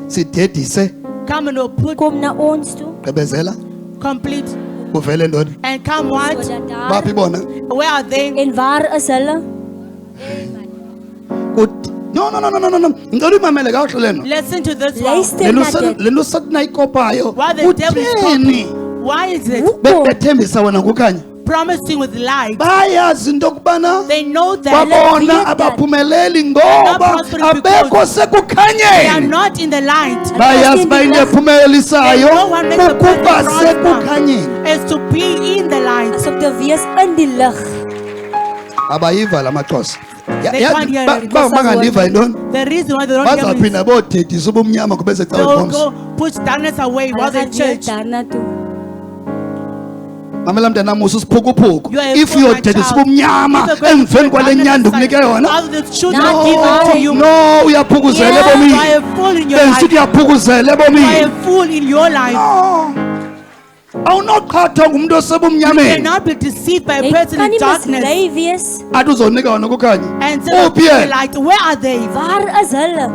sidedise Come and put Kom na ons toe. gqibezela complete kuvele ntoni and come what? Sodat daar- baphi bona Where are they? En waar is hulle? no ngicela uyimamele kakuhle le nto Listen to this one. Luister na dit. le nto sakunayikopayo Why the devil is kutheni talking? Why is it Hoekom? bethembisa wena kukhanya promising with light? bayazi into yokubana They know that babona weet dat. abaphumeleli not ngoba prospering abekho because they are sekukhanyeni not in the light. bayazi uba into ephumelelisayo No one makes a kukuba person sekukhanyeni prosper. Is to be in the light. As om te wees in die lig. abayiva la maxhosa They can't hear it. bangandiva yintoni The reason why they don't hear me is bazawuphinda bothethisa ubumnyama kube they secawe will ngomso go push darkness away while Hulle they gaan weer church. daarna toe. mamela mntanam ususiphukuphuku You are a if fool, my uyodethisa child. ubumnyama If you're going to emveni put kwale darkness nyanda aside, ukunike yona out of the truth No, not given to you. no uyaphukuzela Yeah. You are ebomini a fool in your besithi life. uyaphukuzela You are ebomini a fool in your life. No. awunoqhathwa ngumuntu You osebumnyameni cannot be deceived by a Jy person kan in nie darkness mislei wees. athi uzonika wona kukhanya and say, uphi yena light. Where are they? Waar is hulle?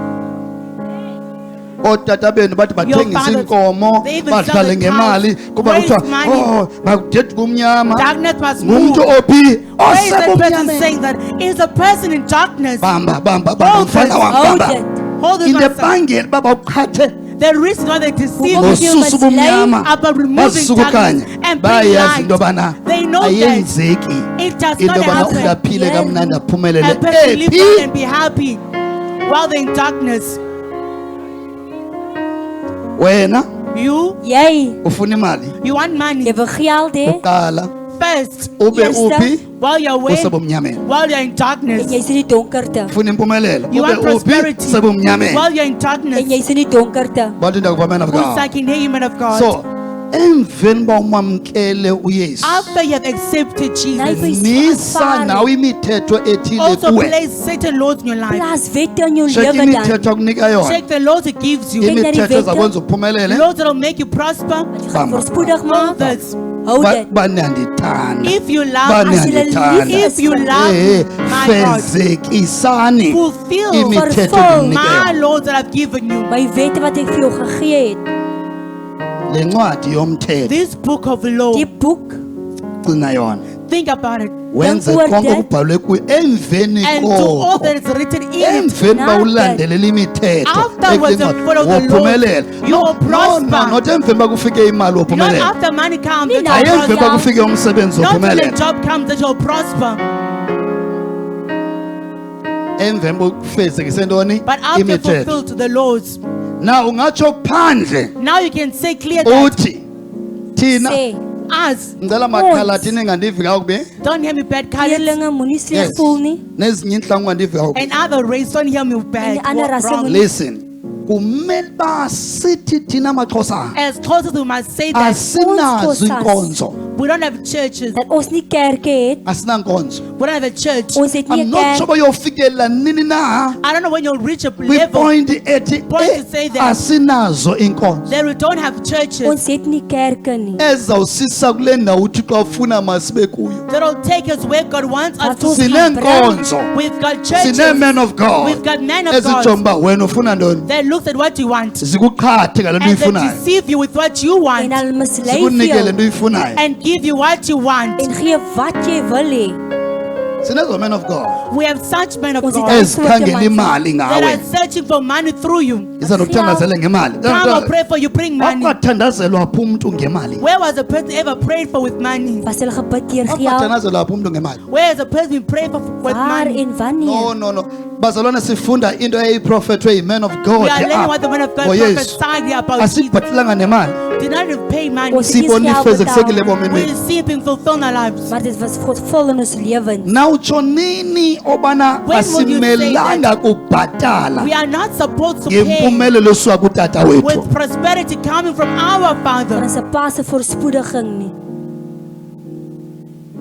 ootata benu bathi bathengisa fathers, inkomo they even sell badlale the ngemali cows, kuba raise kuthiwa money. makudethi kumnyama Darkness must move. ngumntu ophi Where is that person osebumnyameni saying that? Is a person in darkness. bamba Hold mfana it. wam Hold bamba it. Hold this into one, son. ebangela uba bawuqhathe The reason why they deceive Ngoba you ngosusu bumnyama about removing bazisuka darkness kanye and bring bayayazi into yobana light. They know that ayenzeki it does into not yobana umntu happen. aphile Yeah. kamnandi aphumelele A person live ephi good and be happy while they're in darkness. wena You Jy, want ufuna imali money jy wil geld hê uqala first ube Eerste. uphi while you're away, usebumnyameni while you're in en darkness. jy's in die donkerte. ufuna impumelelo You want ube uphi prosperity sebumnyameni while you're in En darkness. jy's in die donkerte. bathi ndakuva man of Who's God like in hey, man of God? so emveni uba umamkele uyesu After you have accepted Nou Jesus, misa aanvaar. nawe imithetho ethile also kuwe place Satan laws in your life. Plaas wette in jou shek lewe dan. imithetho akunika yona Check the laws it gives you. Kyk na die imithetho wette. ezakwenza uphumelele Laws that will make you prosper. Jy gaan voorspoedig All maak. this. Hou dit. baniyandithanda If you love, baniyandithanda if you love my God, fezekisani fulfill imithetho Vervul endinika my yona laws that I've given you. My wette wat ek vir jou gegee het. le ncwadi yomthetho This book of law, Die boek, gcina yona think about it wenze oor konke dit. okubhalwe kuyo emveni and do all koko that is written in it. emveni uba Nathi. ulandelele imithetho Afterwards, ekulincwadi, you follow the laws, wophumelela you will prosper. not emveni uba kufike imali Not wophumelela after money comes that Nina, you'll ayemveni uba prosper. kufike umsebenzi Not when the wophumelela job comes that you'll prosper. emveni bokufezekise ntoni But after you imithetho fulfill the laws, na ungatsho phandle now you can say clear that uthi thina sê, us, ngicela makhala thina engandivi kakubi don't hear me bad colors, leerlinge moenie sleg Yes. voel nie. nezinye intlanga ungandivi kakubi and other race, don't hear me En bad. die ander rasse wrong. moet- listen kumele uba sithi thina maxhosa As close as we must say that asinazo Ons Xhosas. inkonzo we don't have churches, Dat ons nie kerke het, asinankonzo we don't have a church. ons het nie I'm 'n not sure kerk. uba uyofikelela nini na I don't know when you'll reach a kwipoint level ethi Point to say that. asinazo inkonzo that we don't have churches Ons het nie kerke nie. ezawusisa kule ndawo uthixo afuna masibe kuyo that'll take us where God wants us Dat to ons be. gaan bring. sineenkonzo We've got churches sinee-men of God We've got men of ezijonga God uba wena ufuna ntoni that looks at what you want zikuqhathe ngale nto and they uyifunayo deceive you with what you En want hulle mislei vir zikunikele jou nto uyifunayo and give you what you want. en gee wat jy wil hê. sinezo men of God We have such men of Ons het God ezikhangela imali that ngawe are searching for money through you. izanokuthandazela ngemali Come or pray for you, bring money. wakwathandazelwa phi umntu ngemali Where was a person ever prayed for with money? Was hulle gebid deur geld? wakwathandazelwa phi umntu ngemali Where has a person been prayed for with Waar money? en wanneer? no bazalwane sifunda into eyiprofethwe yi-man of God We are learning what the man of God ngoyesu prophesied here about Jesus. asibhatilanga nemali Did not pay money. Ons het nie siyibona geld ifezekisekile betaal, ebomini We bethu see it being fulfilled in our lives. maar dit was godvol in ons lewens. nawutsho nini obana When will you say asimelanga kubhatala We are not supposed to pay ngempumelelo esuka kutata wethu with prosperity coming from our Daar Father. is 'n pa se voorspoediging nie.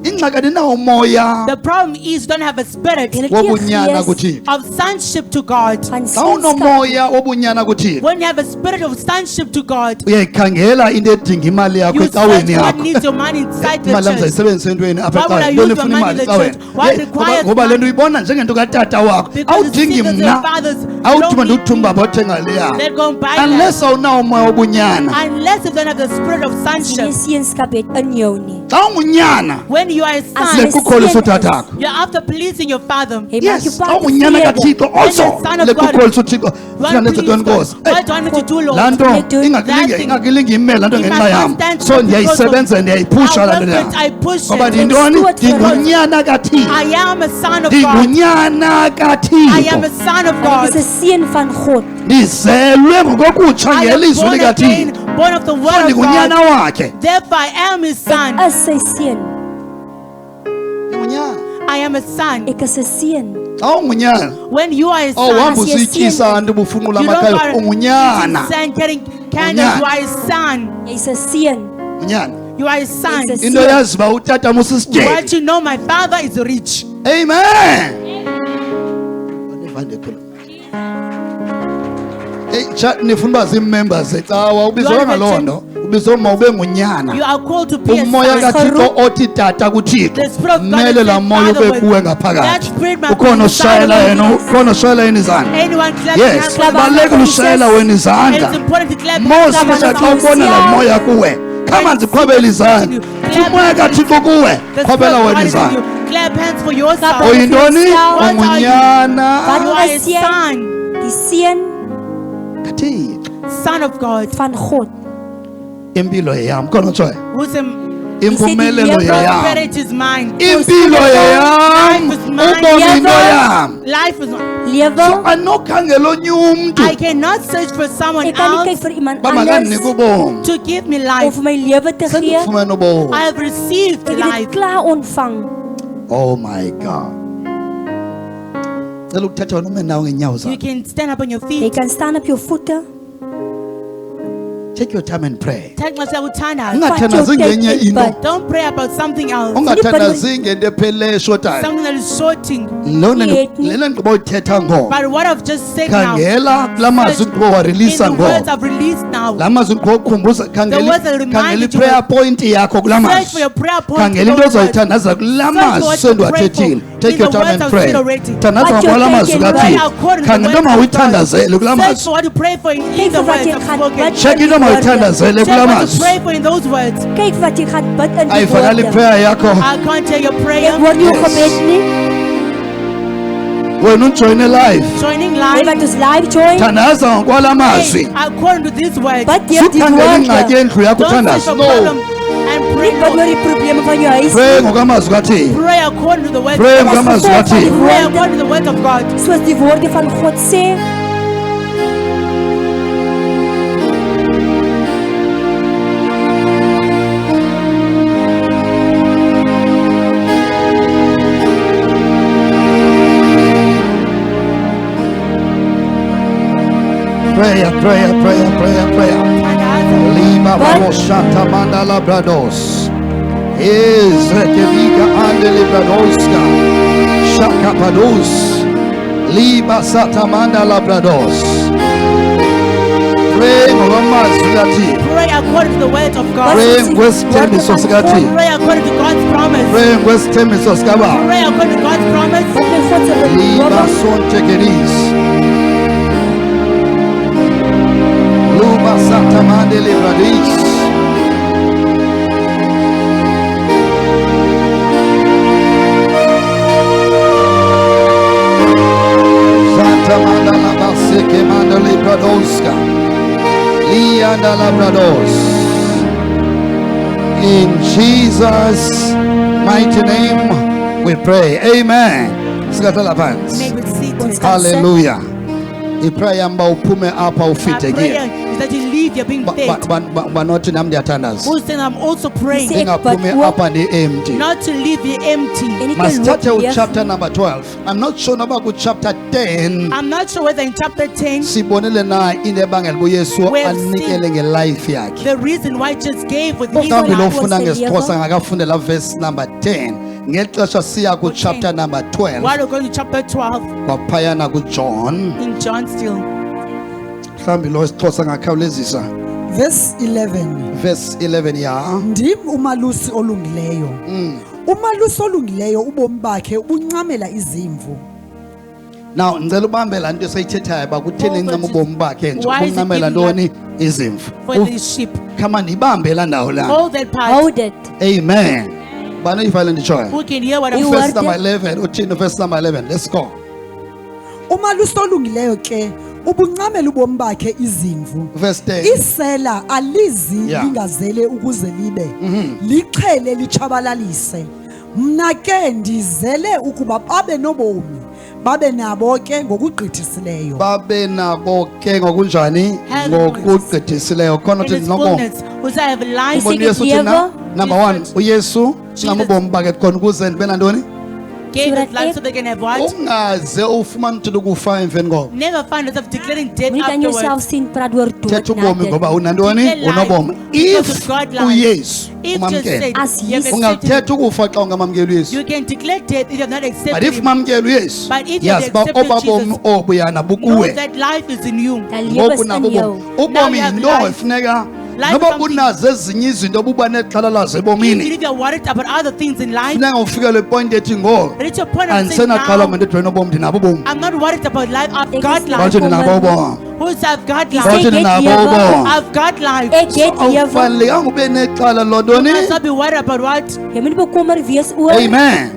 ingxaki andinawo umoya The problem is you don't have a spirit Julle wobunyana gees kuthixo of sonship to God. van xa seenskap. unomoya wobunyana kuthixo When you have a spirit of sonship to God, uyayikhangela into edinga imali yakho you search ecaweni what yakho needs your money inside the imali yam church. zayisebenzisa entweni apha Why would I ecaweni use ntoni the efuna money in imali the ecaweni church? What requires ngoba le nto money? uyibona njengento katata wakho Because it's awudingi because your mna fathers awuthuma don't need ndiwuthumba bothenga leya Let go and buy that. unless awunawo umoya wobunyana Unless you don't have the spirit of As jy nie sonship. seenskap het in jou nie. xa ungunyana When you are a As son, jy lekukholisa seun utata is, akho you're after pleasing your father. Jy maak yes jou xa pa ungunyana tevrede. kathixo also When the son of lekukholisa uthixo You funa want to ndenze please ntoni God. nkosi What do I need to do, Lord? laa nto That thing. ingakilingi imele laa nto It ngenxa must yam not stand so still ndiyayisebenza ndiyayiphusha I laa nto work leya it, I push ngoba it. ndintoni Steward for God. ndingunyana kathixo I am a son of God. ndingunyana I am a kathixo son of Ek God. is 'n seun van God. ndizelwe ngokokutsha I am ngelizwi born again, likathixo born of the so word of ndingunyana God. wakhe Therefore, I am his son. Ek is sy seun. ndingunyana I am a son. Ek is 'n seun. xa ungunyana When you are a son, awuhambi As jy usiyityisa seun nto ubufunqula you don't amakhaya go ungunyana eating getting candles. Unyana. You are a son. Jy's 'n seun. unyana You are a son. It's a into yazi uba utata What musisityebi you know, my father is rich. amen Hey, nifuna uba zii-members ecawa ubizwa You are ngaloo the nto ubizwa uma ube ngunyana. You are called to be a Umoya son. kaThixo othi tata kuThixo. The Spirit of God Kumele is la saying, moya Father, ube kuwe that ngaphakathi. spirit must be Ukhona inside ushayela of yena, you. ukhona ushayela yena izandla. Anyone clap Yes, hands for balekela ushayela wena It's izandla. important to clap Moses hands for xa yourself. ubona la moya kuwe. Come on, ziqhobele izandla. Umoya kaThixo kuwe. The Qhobela Spirit of wena God is in izandla. you. Clap hands for yourself. Uyintoni? What are you? Ungunyana You are a seun, son. die seun kaThixo. Son of God. van God. Impilo yeyam. Khona utshoyo. Who's a Impumelelo yeyam. prosperity is mine. Impilo yeyam. Life is mine. Ubomi into yam. Life is mine. Lewe, Anokhangela onye umntu. I cannot search for someone ek kan nie kyk else vir iemand Ba makandinika anders ubomi. to give me om life. vir my lewe te gee. Sendifumene ubomi. I have received Ek het life. dit klaar ontvang. Oh my God. Cela ukuthatha wena ume nawe ngenyawo You zakho. can stand up on your Jy feet. kan staan op jou voete. Take your time and pray. Take myself with Tana. Ungathandazi ngenye into. But Don't pray about something else. Ungathandazi ngento epheleyo eshotayo. Something that is shorting. Lona Yetni. lena nto boyithetha ngoma. But what I've just said now, Khangela lamazwi nto in wareleasa the words ngoma. I've released now, Lamazwi nto khumbuza The words that remind khangela you prayer point yakho search for kulamazwi. your prayer point. Khangela into ozoyithandaza kulamazwi Search for what to pray sendiwathethile. for. Take In your the time words and I've pray. said already. Thandaza What you're ngolamazwi thinking, Pray kaThixo. according to the Khangela words into of God. mawuyithandazele Search kulamazwi. for what to pray for in Kyk the vir wat words jy I've gaan spoken. bid Check in into die woorde. mawuyithandazele Check what to kulamazwi. pray for in those words. Kyk wat jy gaan bid in die Ayivakali woorde. prayer yakho. I can't tell your prayer. Ek hoor nie jou Yes. gebed nie. Wena ujoyine live. Joining Jy live. wat ons live join. Thandaza ngokwalamazwi. Pray according to these words. Bid deur die Sukhangela ingxaki woorde. endlu yakho Don't search thandaza. for No. problem and pray. Nie bid oor die probleme van jou huis Pray nie. ngokwamazwi kaThixo. Pray according to the words Pray of God. ngokwamazwi kaThixo. Pray according to the words of God. Soos die woorde van God sê. Prayer, prayer, prayer, prayer, prayer. And Liba But- baroshata mandala brados. Ezrekeviga andele bradoska. Shaka pados. Liba sata mandala brados. Pray ngokwamazwi kaThixo. pray according to the words of God. Pray ngokwesithembiso sikaThixo. Pray according to God's promise. Pray ngokwesithembiso sikababa. Pray according to God's promise. Bid met God se Liba belofte. sontekenis. Luba sata mandele bradis. Santa mandala baseke mandale bradoska. Lianda labrados. In Jesus' mighty name we pray. Amen. Sikathala phansi. May we seated. Hallelujah. Iprayer yamba uphume apha My ufite prayer ke. is that you leave your being fed. Banothi nam ndiyathandaza. Who's saying I'm also praying Say- Ingaphume but- apha ndi-empty. not to leave you empty. En ek wil Masithathe loop leeg. uchapter number 12. I'm not sure noba ku-chapter 10 I'm not sure whether in chapter 10 sibonile na into ebangela uba uyesu We have anikele ngelife yakhe. the reason why Jesus gave with his mhlawumbi life. lofuna was the ngesixhosa level. ngakafundela verse number 10 ngeli xesha siya ku-chapter number 12 While we're going to chapter 12 kwaphayana kujohn in John still. mhlawumbi lo sixhosa ngakhawulezisa Verse 11. verse 11 ya Ndim umalusi olungileyo. Umalusi olungileyo ubomi bakhe ubuncamela izimvu. now ndicela ubambe laa nto esayithethayo uba kutheni Oh, encama but ubomi bakhe nje why is he uncamela giving ntoni izimvu For the sheep. khama ndiyibambe laa ndawo laa Hold that part. Hold it. amen bani uyivale nditshoyo Who can hear what I'm You saying? verse Word. number 11 uthini verse number 11 let's go Umalusi olungileyo ke ubuncamela ubomi bakhe izimvu. verse 10 Isela alizi Yeah. lingazele ukuze libe. Liqhele lichabalalise. Mna ke ndizele ukuba babe nobomi. Babe nabo ke ngokugqithisileyo. babe nabo ke ngokunjani Have ngokugqithisileyo khona In uthi his nobomi fullness, who say I have life. ubona Isike uyesu uthina lewe. number 1 uyesu ncama ubomi bakhe khona ukuze ndibe nantoni Gave his Surat life eight. so they can have what? ungaze ufumane ukuthi ukufa emveni koko Never find yourself declaring death Moenie kan jouself afterwards. sien praat oor dood thetha na ubomi dit. ngoba unantoni Declare life unobomi because if of God life. uyesu If just umamkele said As you he have is- accepted ungathetha ukufa xa ungamamkeli uyesu you can declare death if you have not but accepted if him. mamkeli uyesu But if you have yazi uba accepted obabomi Jesus, obuyana Know bukuwe that life is in you. Dat lewe ngoku is in nabo jou. bomi Now ubomi you have yinto life. efuneka Life is noba something. unazo ezinye izinto obuba nexhala lazo ebomini Even if you're worried about other things in life, funeka ufike le point ethi ngo reach a point of saying andisenaxhala now, ngento edibene nobomi ndinabo ubomi I'm not worried about life. I've Ik got is bathi life. ndinabo ubomi Who's I've got Is bathi life? dit ndinabo Eva? ubomi I've got life. Ek het Eva. awufanelekanga ube nexhala loo You ntoni must not be worried about what? Jy moet nie bekommer wees oor amen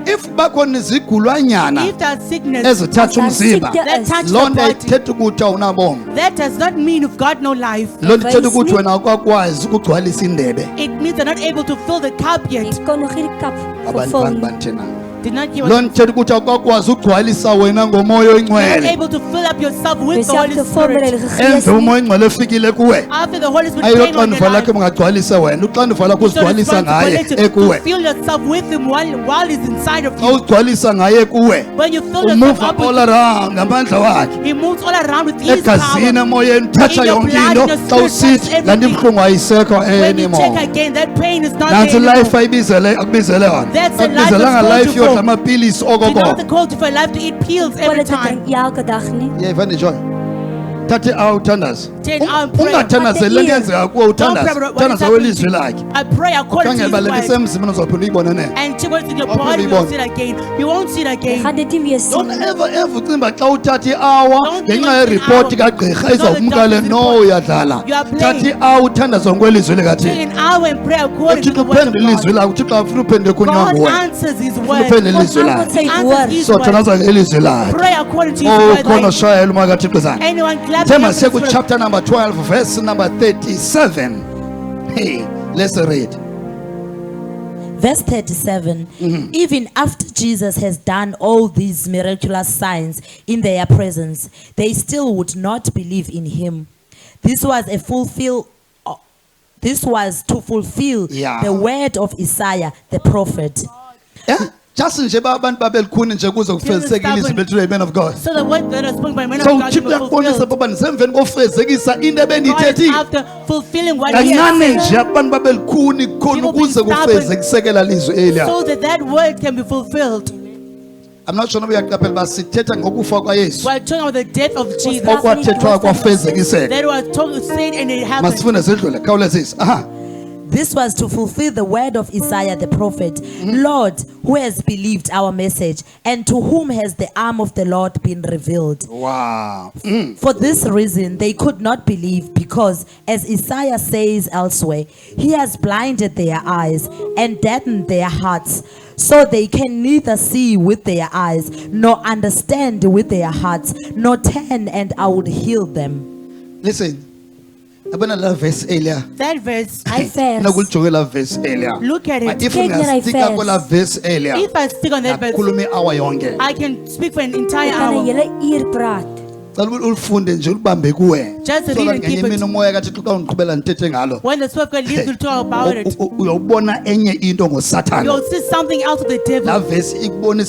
if bakhona izigulwanyana If that sickness, ezithatha as daar umzimba siekte that is. touch loo the nto body, ayithetha ukuthi awunabomi that does not mean you've got no life. loo nto ithetha ukuthi wena awukwakwazi ukugcwalisa indebe It means they're not able to fill the cup yet. Ek kan nog nie die kap abantu vervul nie. banthina Did not give loo us. nto ithetha ukuthi awukwakwazi ukugcwalisa wena ngomoya You're not oyingcwele able to fill up yourself with the Jezelf Holy te vul met Spirit. Heilige Gees enze nie. umoya oyingcwele efikile kuwe After the Holy Spirit ayilo came on your xanduva lakhe life, mungagcwalisa wena uxanduva lakho it's your uzigcwalisa ngaye responsibility to ekuwe fill yourself with Him while He's inside of xa you. uzigcwalisa ngaye kuwe When you fill yourself umuva up all with around ngamandla wakhe He moves all around with His egazini power. emoyeni thatha In your yonke blood, into in your xa spirit, usithi touch laa nto everything. ibuhlungu ayisekho When you anymore check again, that pain is not nantsi there life anymore. ayibizele akubizele yona That's the life akubizelanga that's life called yodla for. amapilisi You're okoko not called to for life to eat pills every Wil dit time. drink elke dag nie. yeyiva ndijoy thathe awuthandaza 10 hour prayer. ungathandazeli le nto yenzeka kuwe Don't pray uthandaza about what is uthandaza happening welizwi to you. lakhe I pray according to khangela His uba le nto word. isemzimeni uzawuphinda uyibone ne And check what's in your Open body, the you'll bone. see it again. You won't see it Jy again. gaan dit nie weer don't sien. ever ucinga xa uthatha iawa Don't think ngenxa it's an yeripoti hour. kagqirha It's not the izawumka le doctor's no report. uyadlala You are playing. thatha iawa uthandaza ngokwelizwi Take likathini an hour and pray according to uthixo the word of uphendule ilizwi God. lakho uthixo afuna uphendule kunywa God nguwe answers His ufuna word. uphendule ilizwi God antwoord lakhe He sy answers woord. His so word. thandaza ngelizwi lakhe Pray according to His oh word. khona shayela umoya kathixo Anyone clap themba your siye hands for the- kuchapter number 12 verse number 37 hey let's read Verse 37. Even after Jesus has done all these miraculous signs in their presence, they still would not believe in him. This was to fulfill Yeah. the word of Isaiah the prophet. yeah just nje abantu babelukhuni nje kuze kufezeke ilizwi lethu amen of God So the word that was spoken by men of so God uthixo will be uyakubonisa fulfilled. baba ndisemveni kofezekisa into God is ebendiyithethile after fulfilling what He has kancane said, nje abantu babelukhuni khona People ukuze being stubborn. kufezekisekela lizwi eliya so that that word can be fulfilled. I'm not sure noba uyaqaphela uba sithetha ngokufa kwayesu We're talking about the death of Jesus. okwathethwayo kwafezekiseka That was said and it happened. masifunde sidlule khawulezisa aha This was to fulfill the word of Isaiah the prophet. Lord, who has believed our message, and to whom has the arm of the Lord been revealed? wow For this reason, they could not believe, because, as Isaiah says elsewhere, he has blinded their eyes and deadened their hearts, so they can neither see with their eyes, nor understand with their hearts, nor turn, and I would heal them. listen yabona la verse eliya That verse, Hy vers. nakulijonge la verse eliya look at it. if Kyk na hy ungastika vers. kwela verse eliya If I stick on that verse, nakhuluma i-hour yonke I can speak for an entire Jy kan 'n hour. hele uur praat. cela ulifunde nje ulibambe kuwe Just read So that and ngenye keep it. imini umoya kathixo xa undiqhubela ndithethe ngalo When the Spirit of God leads, we'll talk about it. uyawubona enye into ngosathane You'll see something else of the devil. la verse ikubonisa